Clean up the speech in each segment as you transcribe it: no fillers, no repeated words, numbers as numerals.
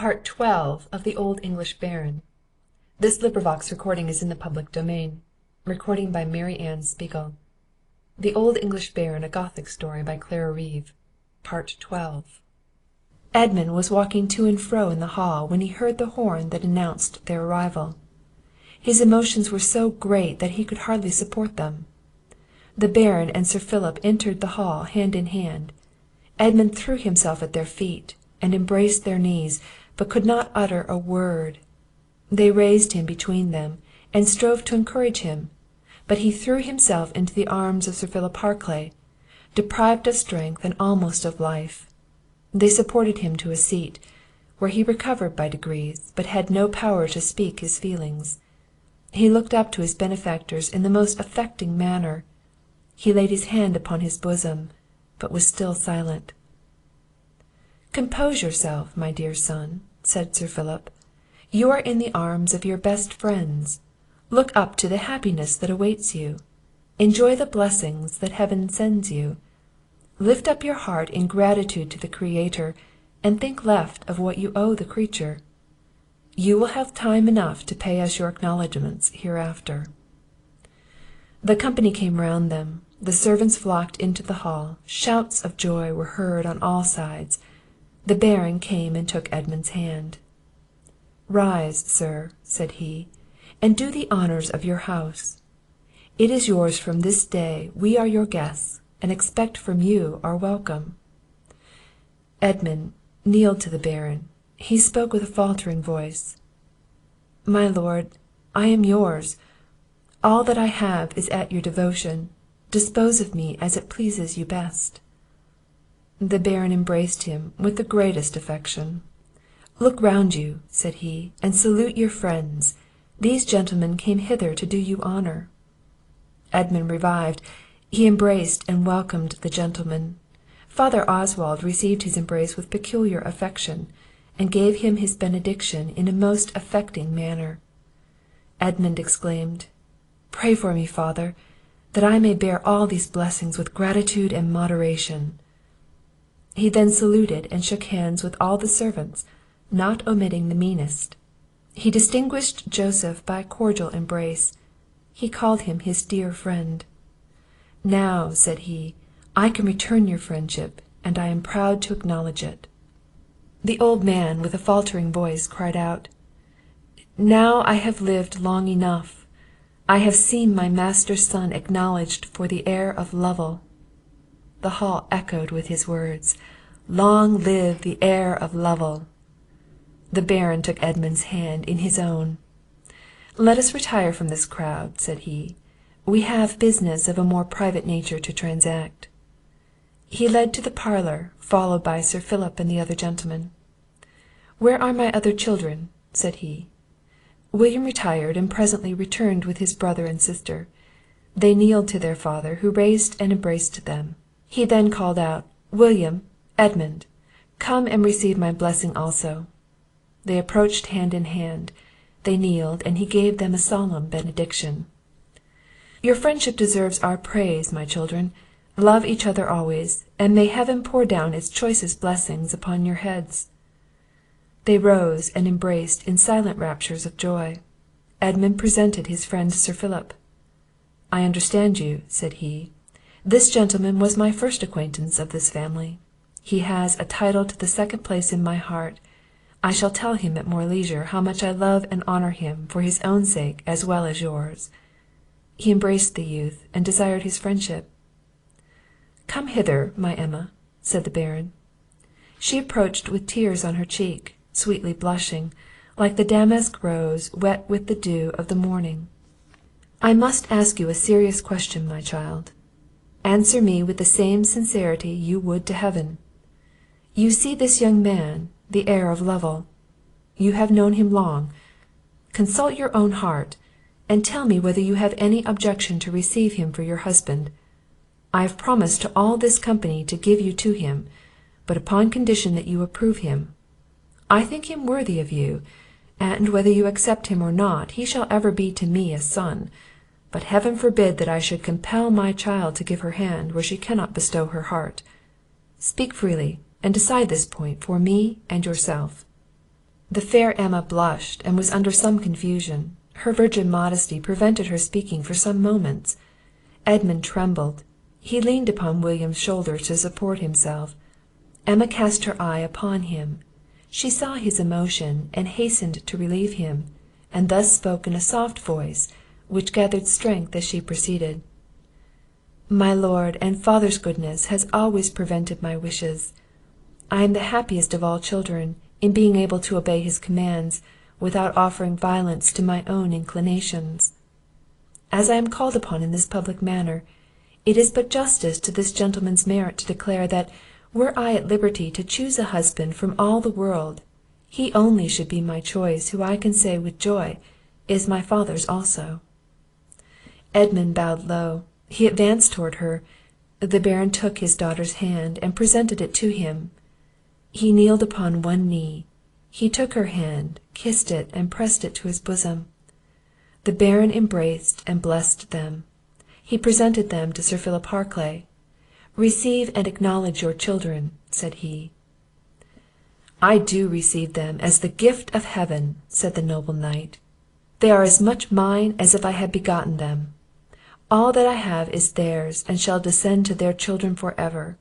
Part 12 of The Old English Baron. This LibriVox is in the public domain. Recording by Mary Ann Spiegel. The Old English Baron, a Gothic story by Clara Reeve. Part 12. Edmund was walking to and fro in the hall when he heard the horn that announced their arrival. His emotions were so great that he could hardly support them. The Baron and Sir Philip entered the hall hand in hand. Edmund threw himself at their feet, and embraced their knees, but could not utter a word. They raised him between them, and strove to encourage him, but he threw himself into the arms of Sir Philip Harclay, deprived of strength and almost of life. They supported him to a seat, where he recovered by degrees, but had no power to speak his feelings. He looked up to his benefactors in the most affecting manner. He laid his hand upon his bosom, but was still silent. "Compose yourself, my dear son," said Sir Philip. "You are in the arms of your best friends. Look up to the happiness that awaits you. Enjoy the blessings that heaven sends you. Lift up your heart in gratitude to the Creator, and think left of what you owe the creature. You will have time enough to pay us your acknowledgments hereafter." The company came round them. The servants flocked into the hall. Shouts of joy were heard on all sides. The Baron came and took Edmund's hand. "Rise, sir," said he, "and do the honours of your house. It is yours from this day. We are your guests, and expect from you our welcome." Edmund kneeled to the Baron. He spoke with a faltering voice. "My lord, I am yours. All that I have is at your devotion. Dispose of me as it pleases you best." The Baron embraced him with the greatest affection. "Look round you," said he, "and salute your friends. These gentlemen came hither to do you honour." Edmund revived. He embraced and welcomed the gentlemen. Father Oswald received his embrace with peculiar affection, and gave him his benediction in a most affecting manner. Edmund exclaimed, "Pray for me, father, that I may bear all these blessings with gratitude and moderation." He then saluted and shook hands with all the servants, not omitting the meanest. He distinguished Joseph by a cordial embrace. He called him his dear friend. "Now," said he, "I can return your friendship, and I am proud to acknowledge it." The old man, with a faltering voice, cried out, "Now I have lived long enough. I have seen my master's son acknowledged for the heir of Lovel." The hall echoed with his words, "Long live the heir of Lovel!" The Baron took Edmund's hand in his own. "Let us retire from this crowd," said he; "we have business of a more private nature to transact." He led to the parlour, followed by Sir Philip and the other gentlemen. "Where are my other children?" said he. William retired, and presently returned with his brother and sister. They kneeled to their father, who raised and embraced them. He then called out, "William, Edmund, come and receive my blessing also." They approached hand in hand. They kneeled, and he gave them a solemn benediction. "Your friendship deserves our praise, my children. Love each other always, and may heaven pour down its choicest blessings upon your heads." They rose and embraced in silent raptures of joy. Edmund presented his friend Sir Philip. "I understand you," said he. "This gentleman was my first acquaintance of this family. He has a title to the second place in my heart. I shall tell him at more leisure how much I love and honour him for his own sake as well as yours." He embraced the youth, and desired his friendship. "Come hither, my Emma," said the Baron. She approached with tears on her cheek, sweetly blushing, like the damask rose wet with the dew of the morning. "I must ask you a serious question, my child. Answer me with the same sincerity you would to heaven. You see this young man, the heir of Lovel. You have known him long. Consult your own heart, and tell me whether you have any objection to receive him for your husband. I have promised to all this company to give you to him, but upon condition that you approve him. I think him worthy of you, and whether you accept him or not, he shall ever be to me a son. But heaven forbid that I should compel my child to give her hand where she cannot bestow her heart. Speak freely, and decide this point for me and yourself." The fair Emma blushed, and was under some confusion. Her virgin modesty prevented her speaking for some moments. Edmund trembled. He leaned upon William's shoulder to support himself. Emma cast her eye upon him. She saw his emotion, and hastened to relieve him, and thus spoke in a soft voice, which gathered strength as she proceeded. "My lord and father's goodness has always prevented my wishes. I am the happiest of all children, in being able to obey his commands, without offering violence to my own inclinations. As I am called upon in this public manner, it is but justice to this gentleman's merit to declare, that were I at liberty to choose a husband from all the world, he only should be my choice, who I can say with joy, is my father's also." Edmund bowed low. He advanced toward her. The Baron took his daughter's hand, and presented it to him. He kneeled upon one knee. He took her hand, kissed it, and pressed it to his bosom. The Baron embraced and blessed them. He presented them to Sir Philip Harclay. "Receive and acknowledge your children," said he. "I do receive them as the gift of heaven," said the noble knight. "They are as much mine as if I had begotten them. All that I have is theirs, and shall descend to their children for ever."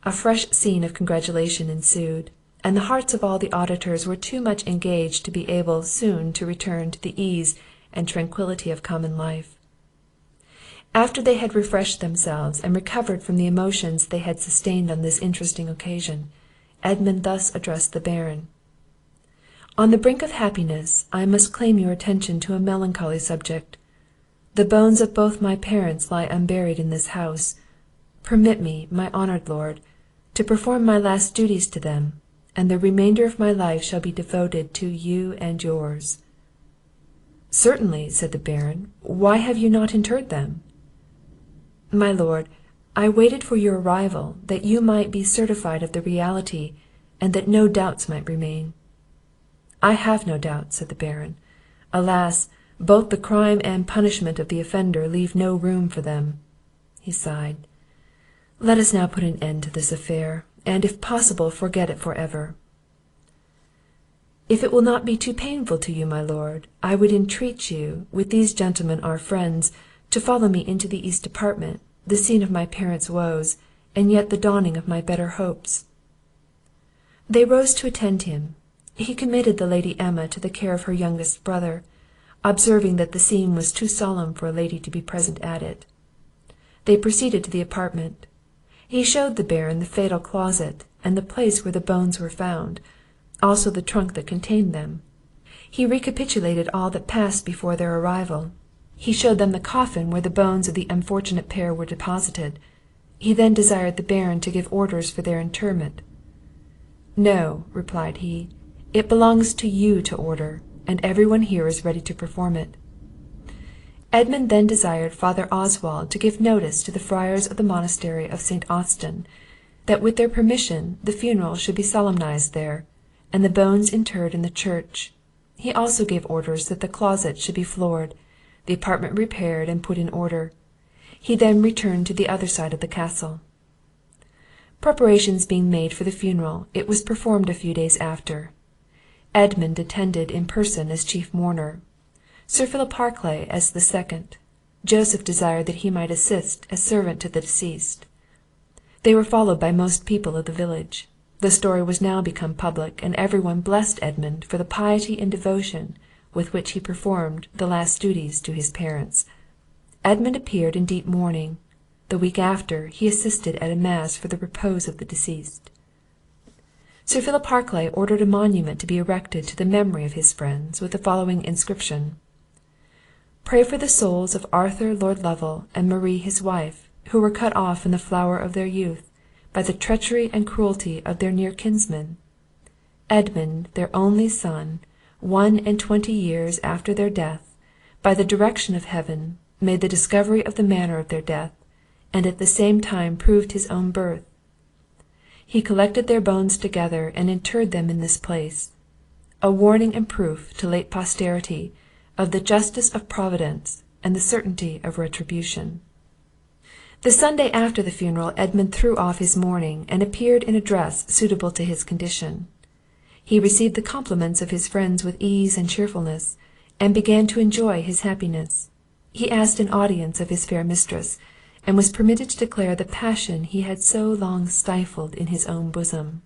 A fresh scene of congratulation ensued, and the hearts of all the auditors were too much engaged to be able soon to return to the ease and tranquillity of common life. After they had refreshed themselves, and recovered from the emotions they had sustained on this interesting occasion, Edmund thus addressed the Baron: "On the brink of happiness, I must claim your attention to a melancholy subject. The bones of both my parents lie unburied in this house. Permit me, my honoured lord, to perform my last duties to them, and the remainder of my life shall be devoted to you and yours." "Certainly," said the Baron. "Why have you not interred them?" "My lord, I waited for your arrival, that you might be certified of the reality, and that no doubts might remain." "I have no doubt," said the Baron. "Alas! both the crime and punishment of the offender leave no room for them." He sighed. "Let us now put an end to this affair, and, if possible, forget it for ever." "If it will not be too painful to you, my lord, I would entreat you, with these gentlemen our friends, to follow me into the east apartment, the scene of my parents' woes, and yet the dawning of my better hopes." They rose to attend him. He committed the Lady Emma to the care of her youngest brother, observing that the scene was too solemn for a lady to be present at it. They proceeded to the apartment. He shewed the Baron the fatal closet, and the place where the bones were found, also the trunk that contained them. He recapitulated all that passed before their arrival. He shewed them the coffin where the bones of the unfortunate pair were deposited. He then desired the Baron to give orders for their interment. "No," replied he, "it belongs to you to order, and every one here is ready to perform it." Edmund then desired Father Oswald to give notice to the friars of the monastery of St. Austin, that with their permission the funeral should be solemnized there, and the bones interred in the church. He also gave orders that the closet should be floored, the apartment repaired and put in order. He then returned to the other side of the castle. Preparations being made for the funeral, it was performed a few days after. Edmund attended in person as chief mourner, Sir Philip Harclay as the second. Joseph desired that he might assist as servant to the deceased. They were followed by most people of the village. The story was now become public, and every one blessed Edmund for the piety and devotion with which he performed the last duties to his parents. Edmund appeared in deep mourning. The week after, he assisted at a mass for the repose of the deceased. Sir Philip Harclay ordered a monument to be erected to the memory of his friends, with the following inscription: "Pray for the souls of Arthur Lord Lovel and Marie his wife, who were cut off in the flower of their youth, by the treachery and cruelty of their near kinsmen. Edmund, their only son, 21 years after their death, by the direction of Heaven, made the discovery of the manner of their death, and at the same time proved his own birth. He collected their bones together, and interred them in this place, a warning and proof to late posterity of the justice of Providence and the certainty of retribution." The Sunday after the funeral Edmund threw off his mourning, and appeared in a dress suitable to his condition. He received the compliments of his friends with ease and cheerfulness, and began to enjoy his happiness. He asked an audience of his fair mistress, and was permitted to declare the passion he had so long stifled in his own bosom.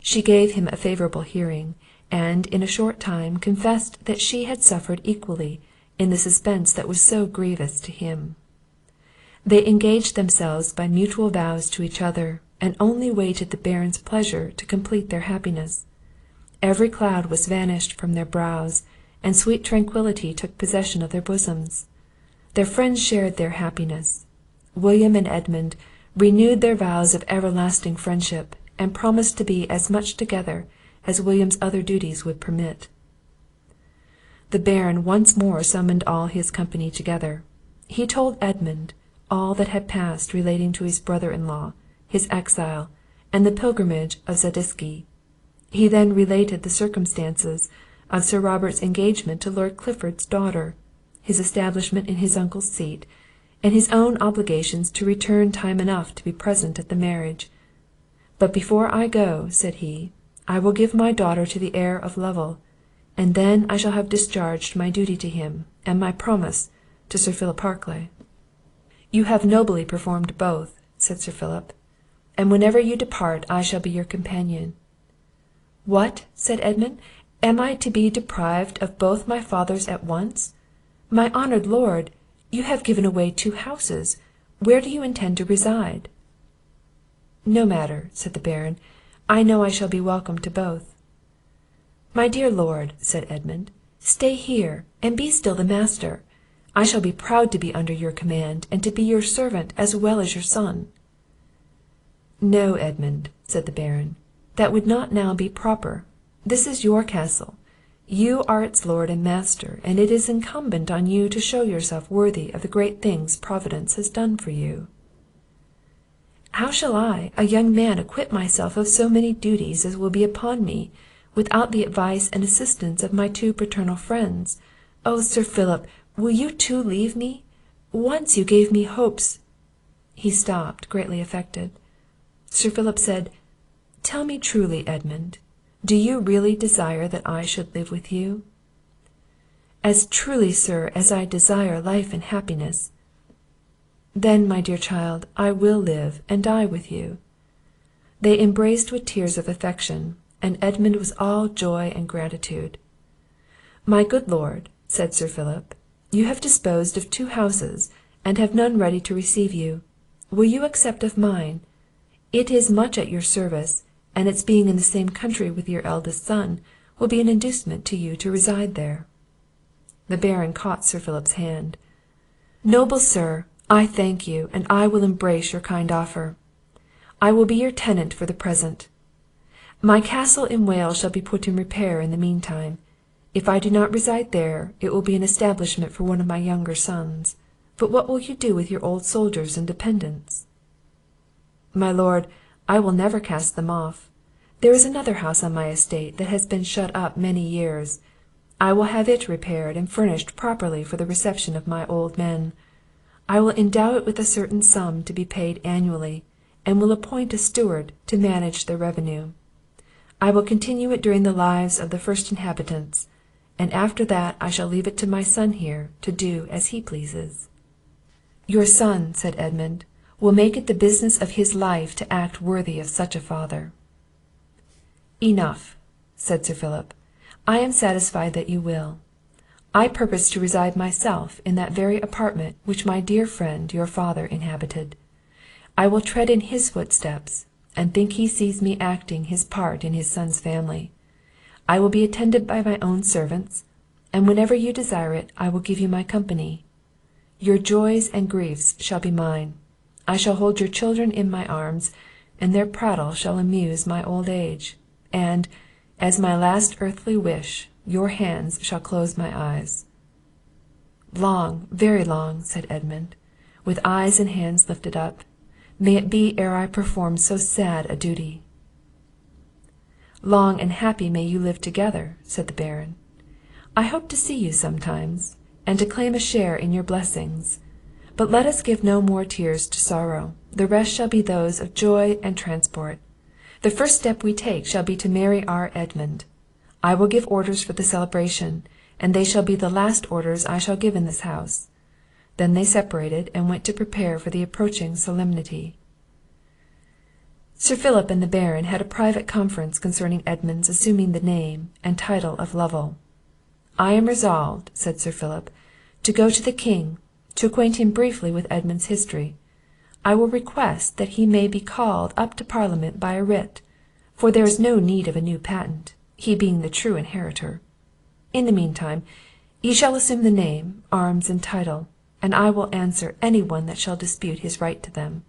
She gave him a favourable hearing, and in a short time confessed that she had suffered equally in the suspense that was so grievous to him. They engaged themselves by mutual vows to each other, and only waited the Baron's pleasure to complete their happiness. Every cloud was vanished from their brows, and sweet tranquillity took possession of their bosoms. Their friends shared their happiness. William and Edmund renewed their vows of everlasting friendship, and promised to be as much together as William's other duties would permit. The Baron once more summoned all his company together. He told Edmund all that had passed relating to his brother-in-law, his exile, and the pilgrimage of Zadisky. He then related the circumstances of Sir Robert's engagement to Lord Clifford's daughter, his establishment in his uncle's seat, and his own obligations to return time enough to be present at the marriage. "But before I go," said he, "I will give my daughter to the heir of Lovel, and then I shall have discharged my duty to him, and my promise to Sir Philip Harclay." "You have nobly performed both," said Sir Philip, "and whenever you depart I shall be your companion." "What!" said Edmund, "am I to be deprived of both my fathers at once? My honoured lord, you have given away 2 houses; where do you intend to reside?" "No matter," said the Baron, "I know I shall be welcome to both." "My dear lord," said Edmund, "stay here, and be still the master. I shall be proud to be under your command, and to be your servant as well as your son." "No, Edmund," said the Baron, "that would not now be proper. This is your castle; you are its lord and master, and it is incumbent on you to shew yourself worthy of the great things Providence has done for you." "How shall I, a young man, acquit myself of so many duties as will be upon me, without the advice and assistance of my 2 paternal friends? Oh, Sir Philip, will you too leave me? Once you gave me hopes—" He stopped, greatly affected. Sir Philip said, "Tell me truly, Edmund, do you really desire that I should live with you?" "As truly, sir, as I desire life and happiness." "Then, my dear child, I will live and die with you." They embraced with tears of affection, and Edmund was all joy and gratitude. "My good lord," said Sir Philip, "you have disposed of 2 houses, and have none ready to receive you. Will you accept of mine? It is much at your service, and its being in the same country with your eldest son, will be an inducement to you to reside there." The Baron caught Sir Philip's hand. "Noble sir, I thank you, and I will embrace your kind offer. I will be your tenant for the present. My castle in Wales shall be put in repair in the mean time. If I do not reside there, it will be an establishment for one of my younger sons. But what will you do with your old soldiers and dependents?" "My lord, I will never cast them off. There is another house on my estate that has been shut up many years. I will have it repaired and furnished properly for the reception of my old men. I will endow it with a certain sum to be paid annually, and will appoint a steward to manage the revenue. I will continue it during the lives of the first inhabitants, and after that I shall leave it to my son here to do as he pleases." "Your son," said Edmund, "will make it the business of his life to act worthy of such a father." "Enough," said Sir Philip, "I am satisfied that you will. I purpose to reside myself in that very apartment which my dear friend your father inhabited. I will tread in his footsteps, and think he sees me acting his part in his son's family. I will be attended by my own servants, and whenever you desire it, I will give you my company. Your joys and griefs shall be mine. I shall hold your children in my arms, and their prattle shall amuse my old age, and, as my last earthly wish, your hands shall close my eyes." "Long, very long," said Edmund, with eyes and hands lifted up, "may it be ere I perform so sad a duty." "Long and happy may you live together," said the Baron. "I hope to see you sometimes, and to claim a share in your blessings. But let us give no more tears to sorrow, the rest shall be those of joy and transport. The first step we take shall be to marry our Edmund. I will give orders for the celebration, and they shall be the last orders I shall give in this house." Then they separated, and went to prepare for the approaching solemnity. Sir Philip and the Baron had a private conference concerning Edmund's assuming the name and title of Lovel. "I am resolved," said Sir Philip, "to go to the King, to acquaint him briefly with Edmund's history. I will request that he may be called up to Parliament by a writ, for there is no need of a new patent, he being the true inheritor. In the mean time, ye shall assume the name, arms, and title, and I will answer any one that shall dispute his right to them."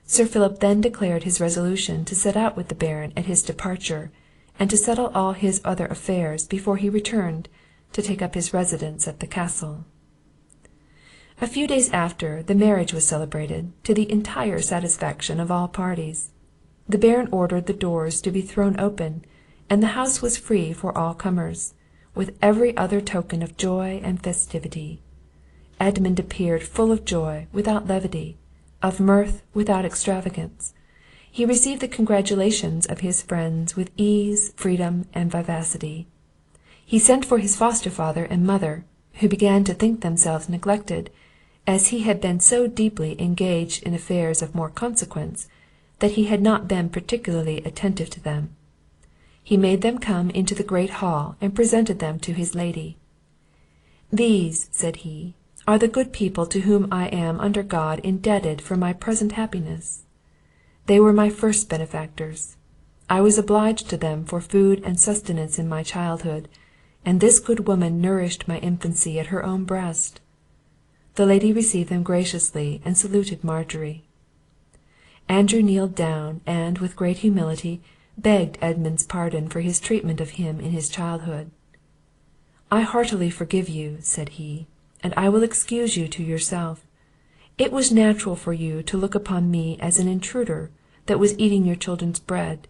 Sir Philip then declared his resolution to set out with the Baron at his departure, and to settle all his other affairs before he returned to take up his residence at the Castle. A few days after, the marriage was celebrated, to the entire satisfaction of all parties. The Baron ordered the doors to be thrown open, and the house was free for all comers, with every other token of joy and festivity. Edmund appeared full of joy without levity, of mirth without extravagance. He received the congratulations of his friends with ease, freedom, and vivacity. He sent for his foster father and mother, who began to think themselves neglected, as he had been so deeply engaged in affairs of more consequence, that he had not been particularly attentive to them. He made them come into the great hall, and presented them to his lady. "These," said he, "are the good people to whom I am under God indebted for my present happiness. They were my first benefactors. I was obliged to them for food and sustenance in my childhood, and this good woman nourished my infancy at her own breast." The lady received them graciously, and saluted Margery. Andrew kneeled down, and, with great humility, begged Edmund's pardon for his treatment of him in his childhood. "I heartily forgive you," said he, "and I will excuse you to yourself. It was natural for you to look upon me as an intruder that was eating your children's bread.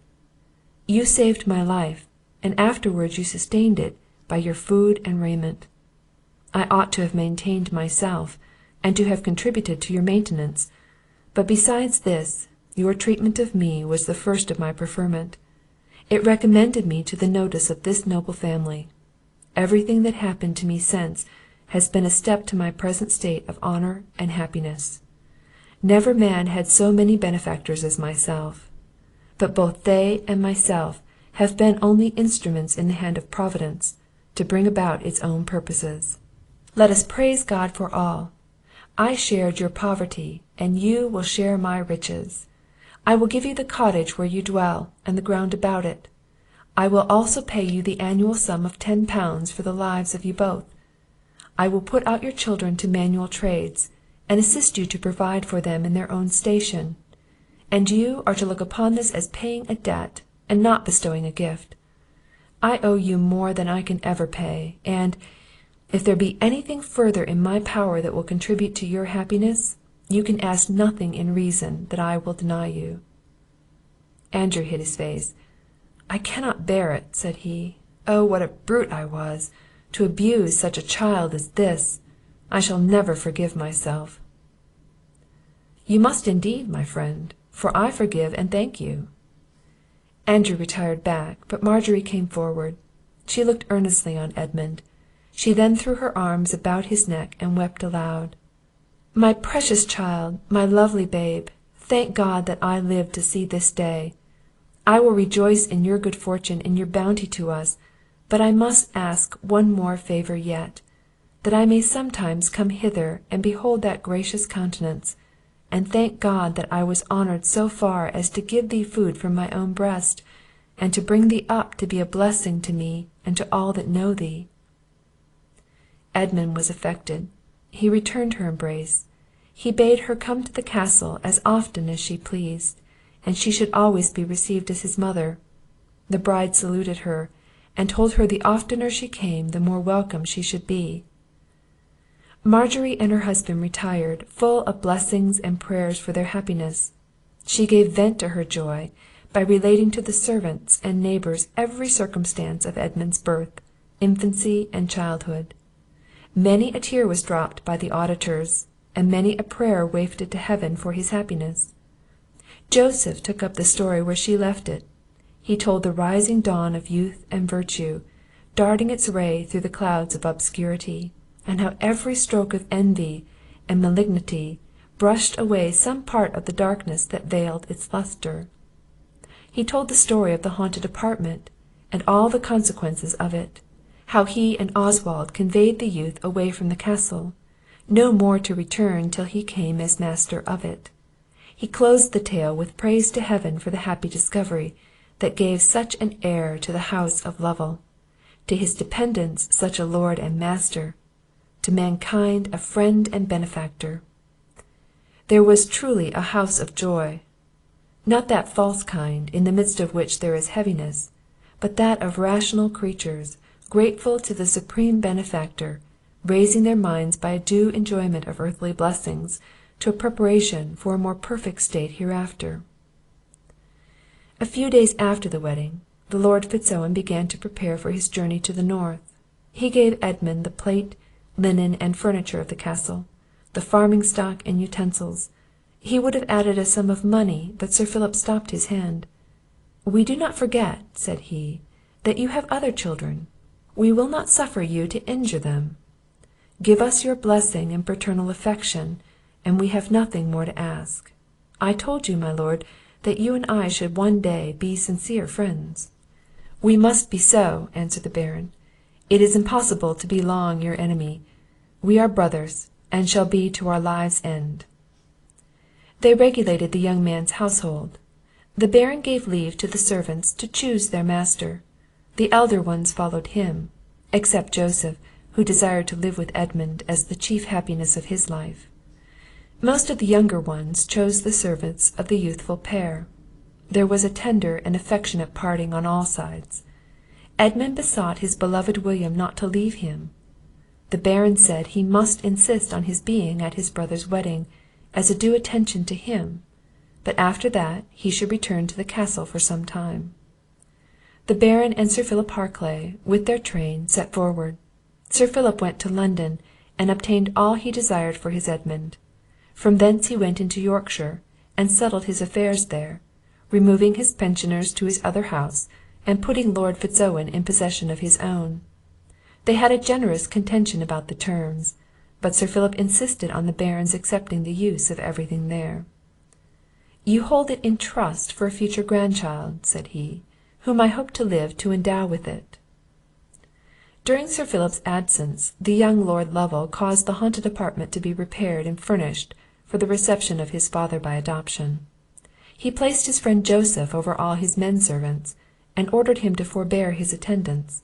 You saved my life, and afterwards you sustained it by your food and raiment. I ought to have maintained myself, and to have contributed to your maintenance; but besides this, your treatment of me was the first of my preferment. It recommended me to the notice of this noble family. Everything that happened to me since has been a step to my present state of honour and happiness. Never man had so many benefactors as myself; but both they and myself have been only instruments in the hand of Providence, to bring about its own purposes. Let us praise God for all. I shared your poverty, and you will share my riches. I will give you the cottage where you dwell, and the ground about it. I will also pay you the annual sum of 10 pounds for the lives of you both. I will put out your children to manual trades, and assist you to provide for them in their own station; and you are to look upon this as paying a debt, and not bestowing a gift. I owe you more than I can ever pay, and, if there be anything further in my power that will contribute to your happiness, you can ask nothing in reason that I will deny you." Andrew hid his face. "I cannot bear it," said he. "Oh, what a brute I was, to abuse such a child as this! I shall never forgive myself." "You must indeed, my friend, for I forgive and thank you." Andrew retired back, but Margery came forward. She looked earnestly on Edmund. She then threw her arms about his neck, and wept aloud. "My precious child, my lovely babe, thank God that I lived to see this day. I will rejoice in your good fortune and your bounty to us, but I must ask one more favour yet, that I may sometimes come hither and behold that gracious countenance, and thank God that I was honoured so far as to give thee food from my own breast, and to bring thee up to be a blessing to me and to all that know thee." Edmund was affected. He returned her embrace. He bade her come to the castle as often as she pleased, and she should always be received as his mother. The bride saluted her, and told her the oftener she came the more welcome she should be. Margery and her husband retired, full of blessings and prayers for their happiness. She gave vent to her joy by relating to the servants and neighbours every circumstance of Edmund's birth, infancy, and childhood. Many a tear was dropped by the auditors, and many a prayer wafted to heaven for his happiness. Joseph took up the story where she left it. He told the rising dawn of youth and virtue, darting its ray through the clouds of obscurity, and how every stroke of envy and malignity brushed away some part of the darkness that veiled its lustre. He told the story of the haunted apartment, and all the consequences of it, how he and Oswald conveyed the youth away from the castle, no more to return till he came as master of it. He closed the tale with praise to heaven for the happy discovery that gave such an heir to the house of Lovel, to his dependents such a lord and master, to mankind a friend and benefactor. There was truly a house of joy, not that false kind, in the midst of which there is heaviness, but that of rational creatures, grateful to the supreme benefactor, raising their minds by a due enjoyment of earthly blessings to a preparation for a more perfect state hereafter. A few days after the wedding, the Lord Fitz Owen began to prepare for his journey to the north. He gave Edmund the plate, linen, and furniture of the castle, the farming stock and utensils. He would have added a sum of money, but Sir Philip stopped his hand. "We do not forget," said he, "that you have other children. We will not suffer you to injure them. Give us your blessing and paternal affection, and we have nothing more to ask. I told you, my lord, that you and I should one day be sincere friends." "We must be so," answered the Baron. "It is impossible to be long your enemy. We are brothers, and shall be to our lives' end." They regulated the young man's household. The Baron gave leave to the servants to choose their master. The elder ones followed him, except Joseph, who desired to live with Edmund as the chief happiness of his life. Most of the younger ones chose the servants of the youthful pair. There was a tender and affectionate parting on all sides. Edmund besought his beloved William not to leave him. The Baron said he must insist on his being at his brother's wedding, as a due attention to him, but after that he should return to the castle for some time. The Baron and Sir Philip Harclay, with their train, set forward. Sir Philip went to London, and obtained all he desired for his Edmund. From thence he went into Yorkshire, and settled his affairs there, removing his pensioners to his other house, and putting Lord Fitz Owen in possession of his own. They had a generous contention about the terms, but Sir Philip insisted on the Baron's accepting the use of everything there. "You hold it in trust for a future grandchild," said he, "whom I hope to live to endow with it." During Sir Philip's absence, the young Lord Lovel caused the haunted apartment to be repaired and furnished for the reception of his father by adoption. He placed his friend Joseph over all his men servants, and ordered him to forbear his attendance;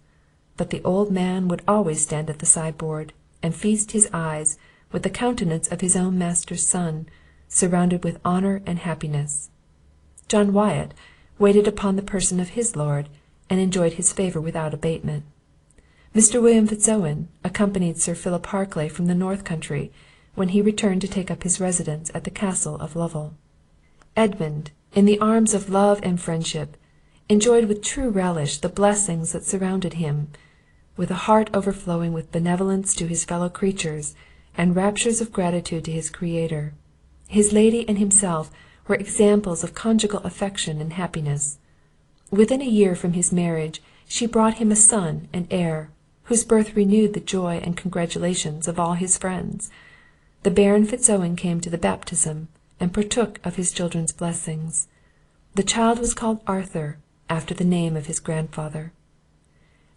but the old man would always stand at the sideboard, and feast his eyes with the countenance of his own master's son, surrounded with honour and happiness. John Wyatt waited upon the person of his lord, and enjoyed his favour without abatement. Mr. William Fitz Owen accompanied Sir Philip Harclay from the north country, when he returned to take up his residence at the castle of Lovel. Edmund, in the arms of love and friendship, enjoyed with true relish the blessings that surrounded him, with a heart overflowing with benevolence to his fellow creatures, and raptures of gratitude to his Creator. His lady and himself were examples of conjugal affection and happiness. Within a year from his marriage, she brought him a son and heir, whose birth renewed the joy and congratulations of all his friends. The Baron Fitz Owen came to the baptism, and partook of his children's blessings. The child was called Arthur, after the name of his grandfather.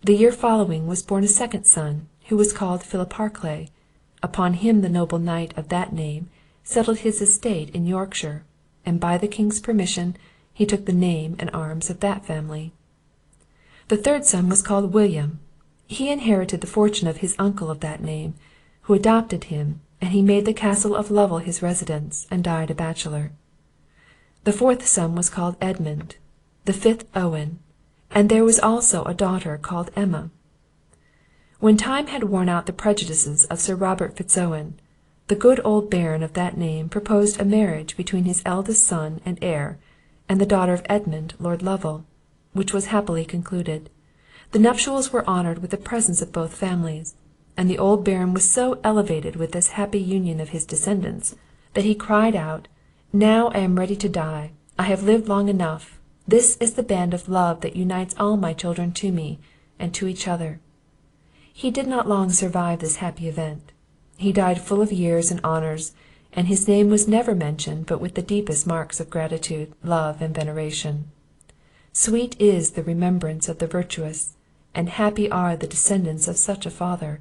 The year following was born a second son, who was called Philip Harclay. Upon him the noble knight of that name settled his estate in Yorkshire, and by the king's permission he took the name and arms of that family. The third son was called William. He inherited the fortune of his uncle of that name, who adopted him, and he made the castle of Lovel his residence, and died a bachelor. The fourth son was called Edmund, the fifth Owen, and there was also a daughter called Emma. When time had worn out the prejudices of Sir Robert Fitz Owen, the good old Baron of that name proposed a marriage between his eldest son and heir, and the daughter of Edmund, Lord Lovel, which was happily concluded. The nuptials were honoured with the presence of both families, and the old Baron was so elevated with this happy union of his descendants, that he cried out, "Now I am ready to die. I have lived long enough. This is the band of love that unites all my children to me, and to each other." He did not long survive this happy event. He died full of years and honours, and his name was never mentioned but with the deepest marks of gratitude, love, and veneration. Sweet is the remembrance of the virtuous, and happy are the descendants of such a father.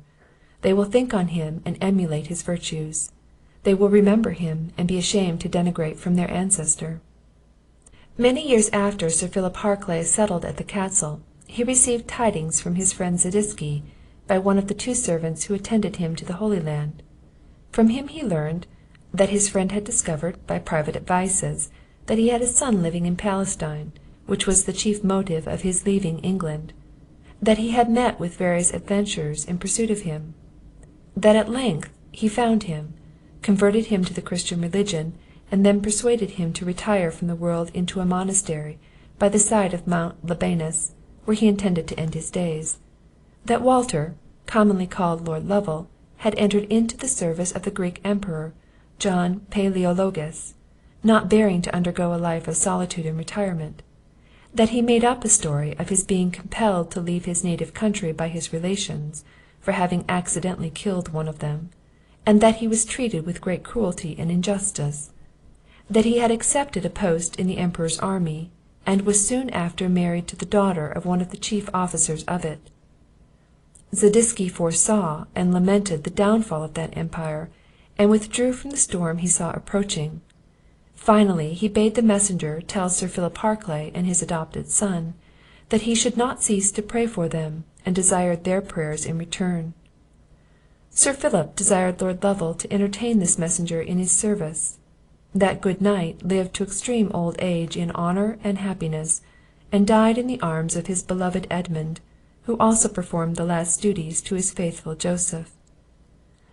They will think on him and emulate his virtues. They will remember him, and be ashamed to denigrate from their ancestor. Many years after Sir Philip Harclay settled at the castle, he received tidings from his friend Zadisky, by one of the 2 servants who attended him to the Holy Land. From him he learned, that his friend had discovered, by private advices, that he had a son living in Palestine, which was the chief motive of his leaving England; that he had met with various adventures in pursuit of him; that at length he found him, converted him to the Christian religion, and then persuaded him to retire from the world into a monastery by the side of Mount Libanus, where he intended to end his days; that Walter, commonly called Lord Lovel, had entered into the service of the Greek Emperor, John Palaeologus, not bearing to undergo a life of solitude and retirement; that he made up a story of his being compelled to leave his native country by his relations, for having accidentally killed one of them, and that he was treated with great cruelty and injustice; that he had accepted a post in the Emperor's army, and was soon after married to the daughter of one of the chief officers of it. Zadisky foresaw and lamented the downfall of that empire, and withdrew from the storm he saw approaching. Finally, he bade the messenger tell Sir Philip Harclay and his adopted son, that he should not cease to pray for them, and desired their prayers in return. Sir Philip desired Lord Lovel to entertain this messenger in his service. That good knight lived to extreme old age in honour and happiness, and died in the arms of his beloved Edmund, who also performed the last duties to his faithful Joseph.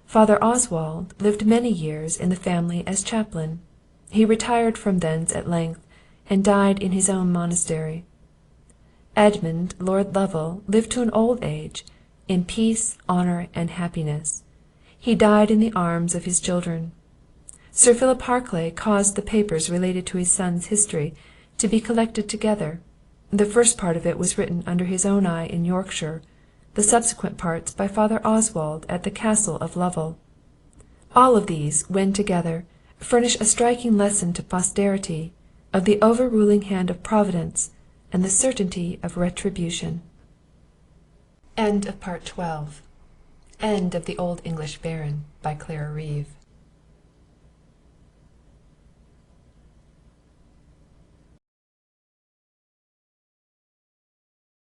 Father Oswald lived many years in the family as chaplain. He retired from thence at length, and died in his own monastery. Edmund Lord Lovel lived to an old age, in peace, honour, and happiness. He died in the arms of his children. Sir Philip Harclay caused the papers related to his son's history to be collected together. The first part of it was written under his own eye in Yorkshire, the subsequent parts by Father Oswald at the Castle of Lovel. All of these, when together, furnish a striking lesson to posterity, of the overruling hand of Providence, and the certainty of retribution. End of Part 12. End of The Old English Baron, by Clara Reeve.